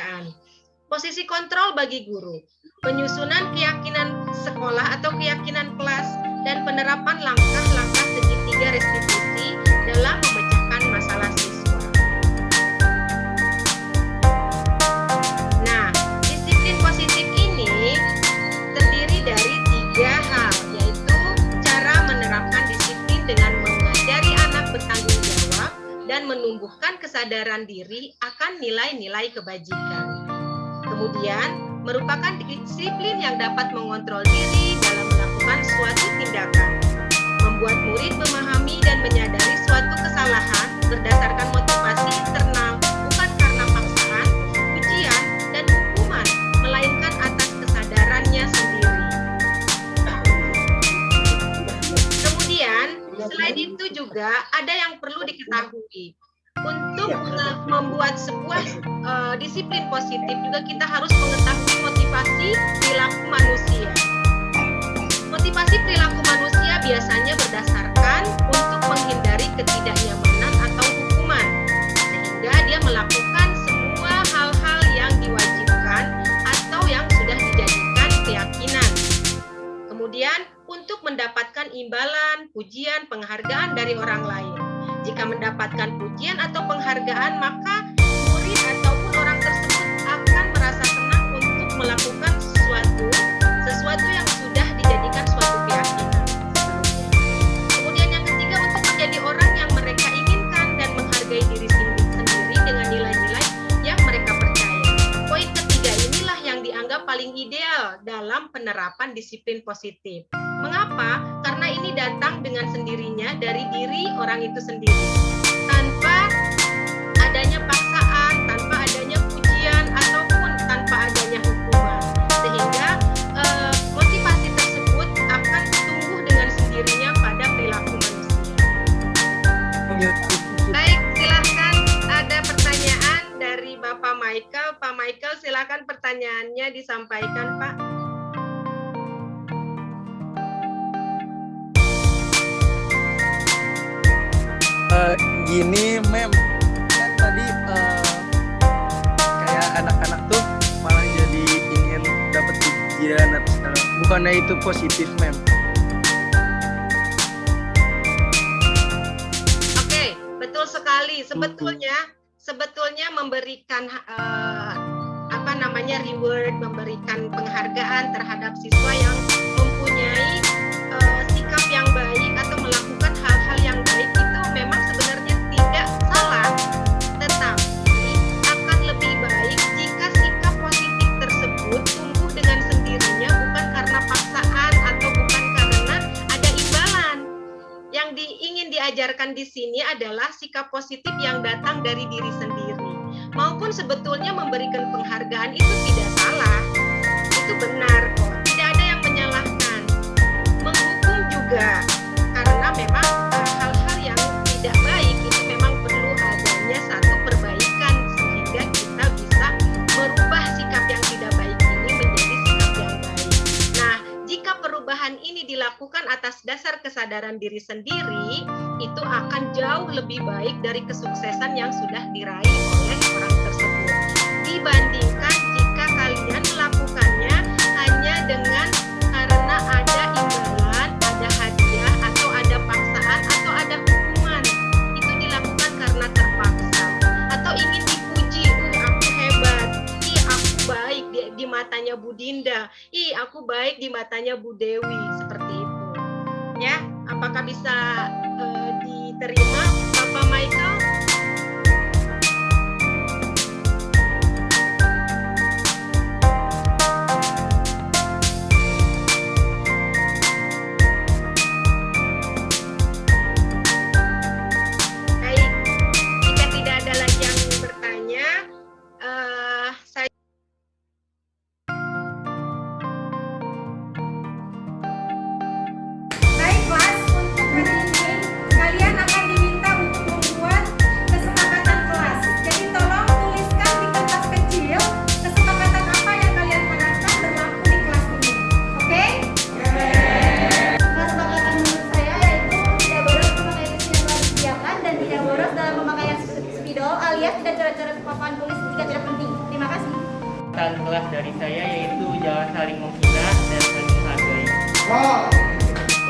penghargaan. Posisi kontrol bagi guru, penyusunan keyakinan sekolah atau keyakinan kelas, dan penerapan langkah-langkah segitiga restitusi dalam memecahkan masalah siswa. Nah, disiplin positif ini terdiri dari 3 hal, yaitu cara menerapkan disiplin dengan mengajari anak bertanggung jawab dan menumbuhkan kesadaran diri akan nilai-nilai kebajikan. Kemudian, merupakan disiplin yang dapat mengontrol diri dalam melakukan suatu tindakan, membuat murid memahami dan menyadari suatu kesalahan berdasarkan motivasi internal, bukan karena paksaan, ujian, dan hukuman, melainkan atas kesadarannya sendiri. Kemudian, selain itu juga ada yang perlu diketahui. Untuk membuat sebuah disiplin positif juga kita harus mengetahui motivasi perilaku manusia. Motivasi perilaku manusia biasanya berdasarkan untuk menghindari ketidaknyamanan atau hukuman, sehingga dia melakukan semua hal-hal yang diwajibkan atau yang sudah dijadikan keyakinan. Kemudian, untuk mendapatkan imbalan, pujian, penghargaan dari orang lain. Jika mendapatkan pujian atau penghargaan, maka murid ataupun orang tersebut akan merasa senang untuk melakukan sesuatu yang sudah dijadikan suatu keyakinan. Kemudian yang ketiga, untuk menjadi orang yang mereka inginkan dan menghargai diri sendiri dengan nilai-nilai yang mereka percaya. Poin ketiga inilah yang dianggap paling ideal dalam penerapan disiplin positif. Mengapa? Karena ini datang dengan sendirinya dari diri orang itu sendiri, tanpa adanya paksaan, tanpa adanya pujian, ataupun tanpa adanya hukuman. Sehingga motivasi tersebut akan tumbuh dengan sendirinya pada perilaku manusia. Baik, silahkan ada pertanyaan dari Bapak Michael. Pak Michael, silakan pertanyaannya disampaikan, Pak. Gini, Mem, kan tadi kayak anak-anak tuh malah jadi ingin dapat pujian atau segala. Bukannya itu positif, Mem? Oke, betul sekali. Sebetulnya memberikan reward, memberikan penghargaan terhadap siswa yang mempunyai sikap yang baik atau melakukan hal-hal yang baik itu memang sebenarnya tidak salah, tetapi akan lebih baik jika sikap positif tersebut tumbuh dengan sendirinya, bukan karena paksaan atau bukan karena ada imbalan. Yang ingin diajarkan di sini adalah sikap positif yang datang dari diri sendiri, maupun sebetulnya memberikan penghargaan itu tidak salah, itu benar kok, tidak ada yang menyalahkan. Menghukum juga, karena memang hal-hal yang tidak baik itu memang perlu adanya satu perbaikan sehingga kita bisa merubah sikap yang tidak baik ini menjadi sikap yang baik. Nah, jika perubahan ini dilakukan atas dasar kesadaran diri sendiri, itu akan jauh lebih baik dari kesuksesan yang sudah diraih oleh orang tersebut, dibandingkan jika kalian melakukannya hanya dengan karena ada imbalan, ada hadiah, atau ada paksaan, atau ada hukuman. Itu dilakukan karena terpaksa atau ingin dipuji. Aku hebat, aku baik di matanya Bu Dinda, aku baik di matanya Bu Dewi, seperti itu. Ya, apakah bisa diterima, Bapak Michael? Baik, jika tidak ada lagi yang bertanya, saya Baik, kelas, untuk hari ini kalian akan diminta untuk Kesepakatan kelas dari saya yaitu jangan saling menghina dan saling menghargai.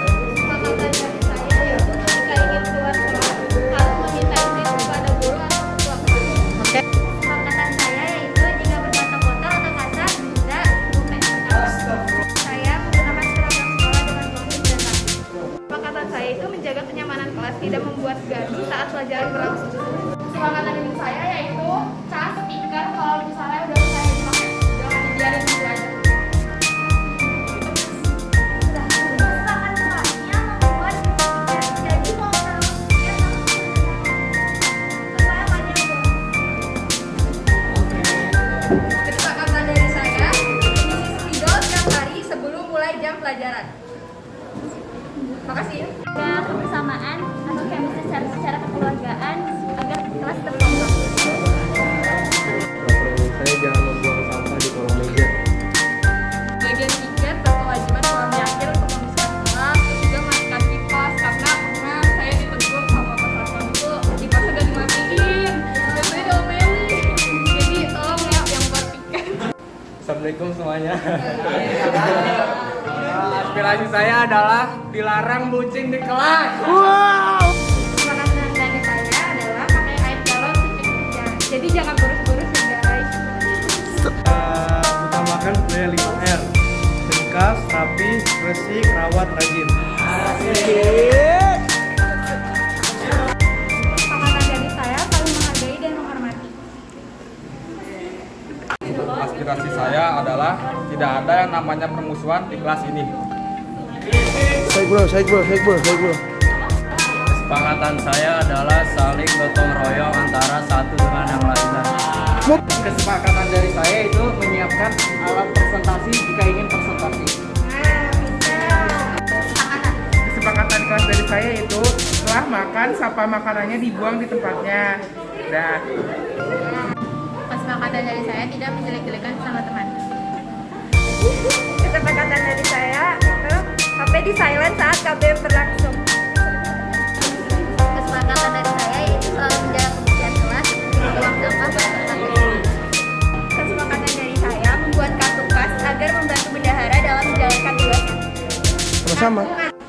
Kesepakatan dari saya yaitu ketika ingin keluar kelas harus meminta izin kepada guru atau ketua kelas. Kesepakatan saya yaitu jika berkata kotor atau kasar tidak berkata. Saya menggunakan seragam sekolah dengan tertib dan rapi. Kesepakatan saya itu menjaga kenyamanan kelas, tidak membuat gaduh saat pelajaran berlangsung. Kesepakatan dari saya yaitu cas stiker kalau misalnya udah saya dipakai, jangan dibiarin gitu aja. Kesepakatan dari saya mengisi spidol tiap hari sebelum mulai jam pelajaran. Makasih. Kebersamaan atau chemistry secara kekeluargaan agar kelas terkontrol. Saya jangan membuang sampah di kolong meja. Bagian tiket berkewajiban pulang akhir untuk memisahkan kelas, terus juga matikan kipas karena pernah saya ditegur sama pas satpam itu kipasnya gak dimatiin, biasanya diomelin. Jadi tolong ya yang buat tiket. Assalamualaikum semuanya. Aspirasi saya adalah dilarang bucin di kelas. Kesepakatan dari saya adalah pakai air galon secukupnya. Jadi jangan boros-boros ya guys. Utamakan budaya 5R. Ringkas, rapi, resik, rawat, rajin. Kesepakatan dari saya saling menghargai dan menghormati. Aspirasi saya adalah tidak ada yang namanya permusuhan di kelas ini. Saya bro. Kesepakatan saya adalah saling gotong royong antara satu dengan yang lainnya. Kesepakatan dari saya itu menyiapkan alat presentasi jika ingin presentasi. Kesepakatan kelas dari saya itu setelah makan, sampah makanannya dibuang di tempatnya. Dah. Kesepakatan dari saya tidak menjelek-jelekan sama teman. Kesepakatan dari saya itu HP di silent saat KBM berlangsung. Kesepakatan dari saya yaitu selalu menjaga kebersihan kelas, buang sampah pada tempat bersih. Kesepakatan dari saya membuat kartu kas agar membantu bendahara dalam menjalankan tugasnya. Sama.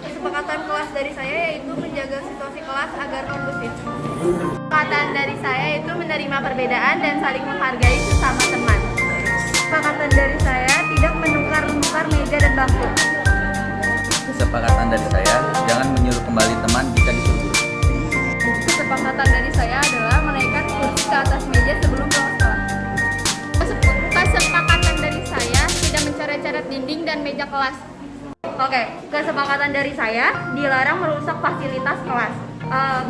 Kesepakatan kelas dari saya yaitu menjaga situasi kelas agar kondusif. Kesepakatan dari saya itu menerima perbedaan dan saling menghargai sesama teman. Kesepakatan dari saya tidak menukar-nukar meja dan bangku. Kesepakatan dari saya jangan menyuruh kembali teman jika disuruh guru. Kesepakatan dari saya adalah menaikkan kursi ke atas meja sebelum pulang sekolah. Kesepakatan dari saya tidak mencoret-coret dinding dan meja kelas. Oke, kesepakatan dari saya dilarang merusak fasilitas kelas.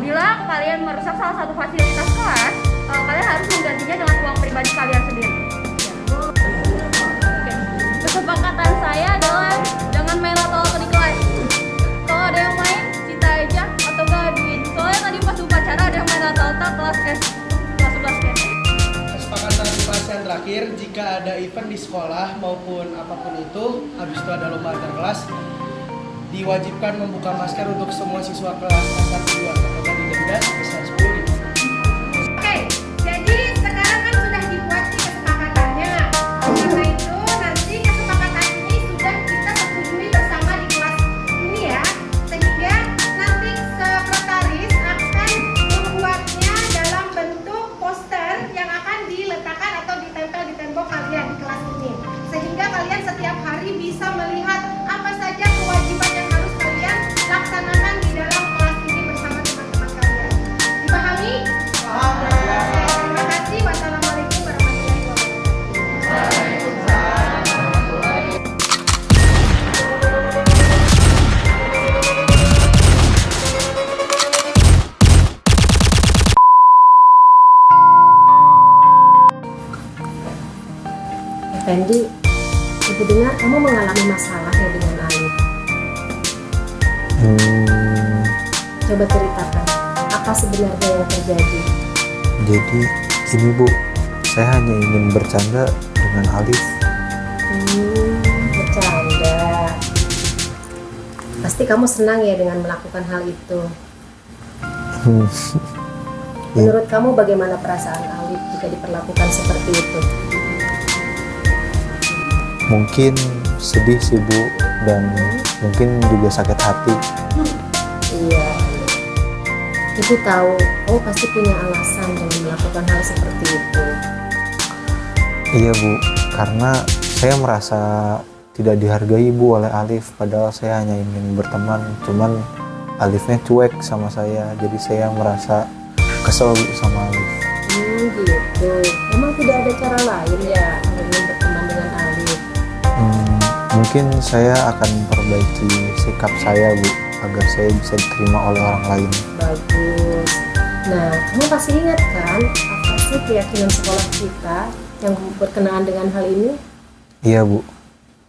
Bila kalian merusak salah satu fasilitas kelas, kalian harus menggantinya dengan uang pribadi kalian sendiri. Kesepakatan saya adalah jangan main lato-lato di kelas. Kalau ada yang main, cita aja atau gak aduin. Soalnya tadi pas upacara ada yang main lato-lato kelas 11 Kesepakatan kelas yang terakhir, jika ada event di sekolah maupun apapun itu, habis itu ada lomba antar kelas, diwajibkan membuka masker untuk semua siswa kelas 1-2 atau didenda sebesar 10.000. Oke, jadi sekarang kan sudah dibuat nih kesepakatannya. Karena itu nanti kesepakatan ini sudah kita setujui bersama di kelas ini ya. Sehingga nanti sekretaris akan membuatnya dalam bentuk poster yang akan diletakkan atau ditempel di tembok kalian di kelas ini. Sehingga kalian setiap hari bisa melihat apa saja kewajiban yang harus kalian laksanakan di dalam kelas ini bersama teman-teman kalian. Dipahami? Terima kasih. Wassalamualaikum warahmatullahi wabarakatuh. Fendi, ibu dengar kamu mengalami masalah ya dengan Alif. Coba ceritakan, apa sebenarnya yang terjadi? Jadi gini Bu, saya hanya ingin bercanda dengan Alif. Bercanda. Pasti kamu senang ya dengan melakukan hal itu. Menurut kamu bagaimana perasaan Alif jika diperlakukan seperti itu? Mungkin sedih sih Bu, dan mungkin juga sakit hati. Iya. Ibu tahu, kamu pasti punya alasan dengan melakukan hal seperti itu. Iya Bu, karena saya merasa tidak dihargai Bu oleh Alif, padahal saya hanya ingin berteman, cuman Alifnya cuek sama saya, jadi saya merasa kesel Bu sama Alif. Gitu. Emang tidak ada cara lain ya kalau ingin berteman dengan Alif? Mungkin saya akan memperbaiki sikap saya Bu, agar saya bisa diterima oleh orang lain. Bagus. Nah, kamu pasti ingat kan apa sih keyakinan sekolah kita yang berkenaan dengan hal ini? Iya Bu,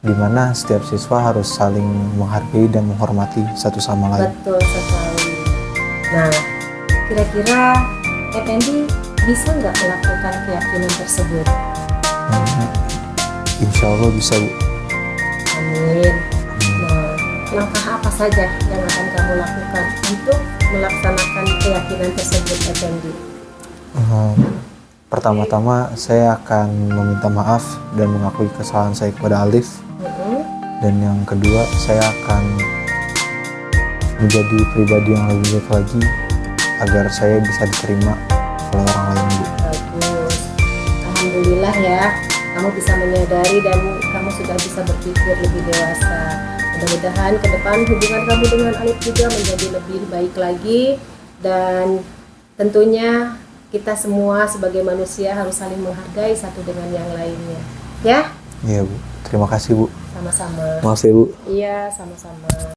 dimana setiap siswa harus saling menghargai dan menghormati satu sama lain. Betul sekali. Nah, kira-kira Effendi bisa nggak melakukan keyakinan tersebut? Insya Allah bisa Bu. Amin. Nah, langkah apa saja yang akan kamu lakukan untuk melaksanakan keyakinan tersebut, Effendi? Pertama-tama saya akan meminta maaf dan mengakui kesalahan saya kepada Alif. Dan yang kedua, saya akan menjadi pribadi yang lebih baik lagi agar saya bisa diterima oleh orang lain Bu. Bagus. Alhamdulillah ya, kamu bisa menyadari dan kamu sudah bisa berpikir lebih dewasa. Mudah-mudahan ke depan hubungan kamu dengan Alif juga menjadi lebih baik lagi, dan tentunya kita semua sebagai manusia harus saling menghargai satu dengan yang lainnya. Ya? Iya Bu, terima kasih Bu. Sama-sama. Maaf ya Bu. Iya, sama-sama.